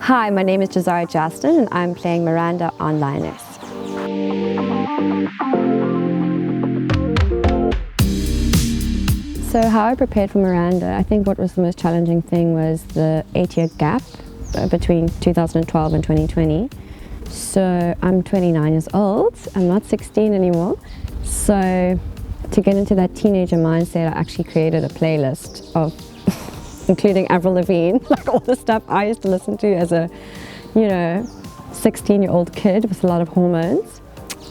Hi, my name is Jazara Justin and I'm playing Miranda on Lioness. So how I prepared for Miranda, I think what was the most challenging thing was the 8-year gap between 2012 and 2020. So I'm 29 years old, I'm not 16 anymore. So to get into that teenager mindset, I actually created a playlist of including Avril Lavigne, like all the stuff I used to listen to as a, 16-year-old kid with a lot of hormones.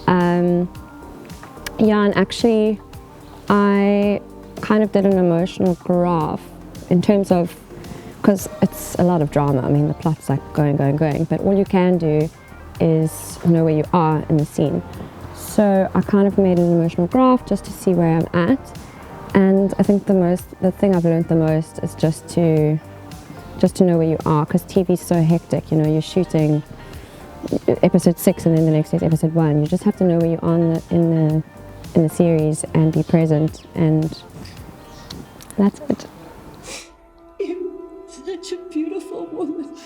And actually I kind of did an emotional graph in terms of, because it's a lot of drama. I mean, the plot's like going, but all you can do is know where you are in the scene. So I kind of made an emotional graph just to see where I'm at. And I think the thing I've learned the most is just to know where you are, because TV's so hectic. You're shooting episode 6 and then the next day is episode 1. You just have to know where you are in the series and be present, and that's it. You're such a beautiful woman.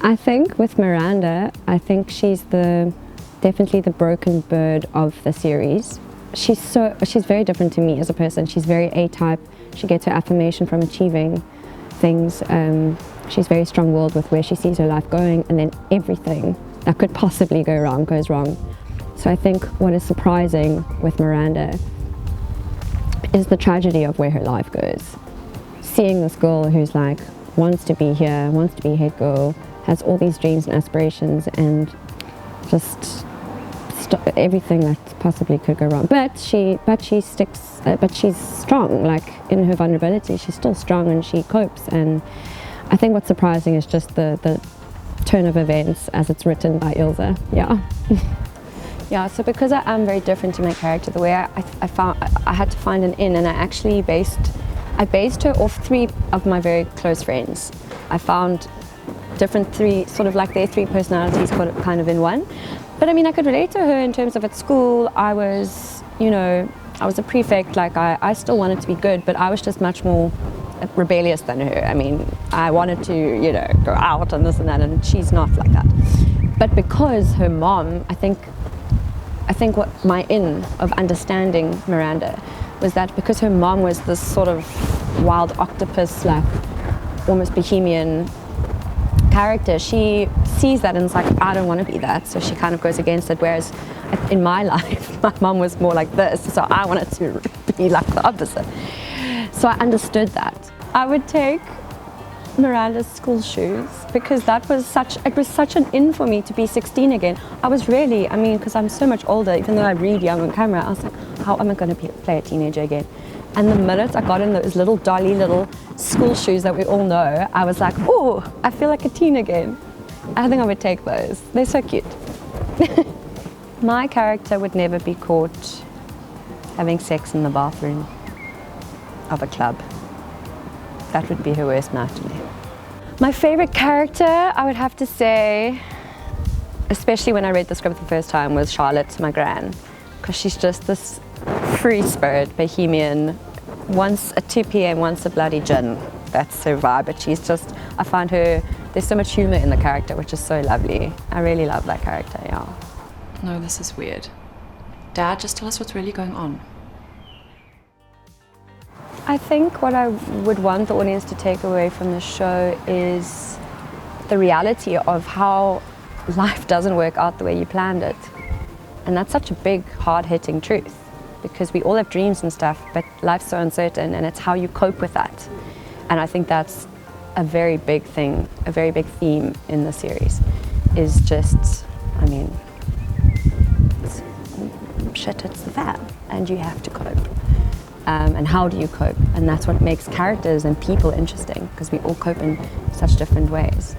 I think with Miranda, I think she's definitely the broken bird of the series. She's very different to me as a person. She's very A-type. She gets her affirmation from achieving things. She's very strong-willed with where she sees her life going, and then everything that could possibly go wrong goes wrong. So I think what is surprising with Miranda is the tragedy of where her life goes. Seeing this girl who's like, wants to be here, wants to be head girl, has all these dreams and aspirations, and just everything that possibly could go wrong. But she's strong. Like in her vulnerability, she's still strong and she copes. And I think what's surprising is just the turn of events as it's written by Ilse. Yeah. So because I am very different to my character, the way I had to find an in, and I based her off 3 of my very close friends. I found different 3, sort of like their 3 personalities kind of in one. But I mean, I could relate to her in terms of at school, I was a prefect, like I still wanted to be good, but I was just much more rebellious than her. I mean, I wanted to, go out and this and that, and she's not like that. But because her mom, I think what my in of understanding Miranda was that because her mom was this sort of wild octopus, like almost bohemian character, she sees that and is like, I don't want to be that, so she kind of goes against it. Whereas in my life, my mom was more like this, so I wanted to be like the opposite. So I understood that. I would take Miranda's school shoes because it was such an in for me to be 16 again. I was really, because I'm so much older, even though I read young on camera, I was like, how am I going to play a teenager again? And the minute I got in those little dolly little school shoes that we all know, I was like, oh, I feel like a teen again. I think I would take those. They're so cute. My character would never be caught having sex in the bathroom of a club. That would be her worst nightmare. My favorite character, I would have to say, especially when I read the script the first time, was Charlotte, my gran, because she's just this free spirit, bohemian, once a 2 p.m, once a bloody gin. That's her vibe, but I find her, there's so much humor in the character, which is so lovely. I really love that character, yeah. No, this is weird. Dad, just tell us what's really going on. I think what I would want the audience to take away from the show is the reality of how life doesn't work out the way you planned it. And that's such a big, hard-hitting truth, because we all have dreams and stuff, but life's so uncertain, and it's how you cope with that. And I think that's a very big thing, a very big theme in the series, is just, shit hits the fan, and you have to cope. And how do you cope? And that's what makes characters and people interesting, because we all cope in such different ways.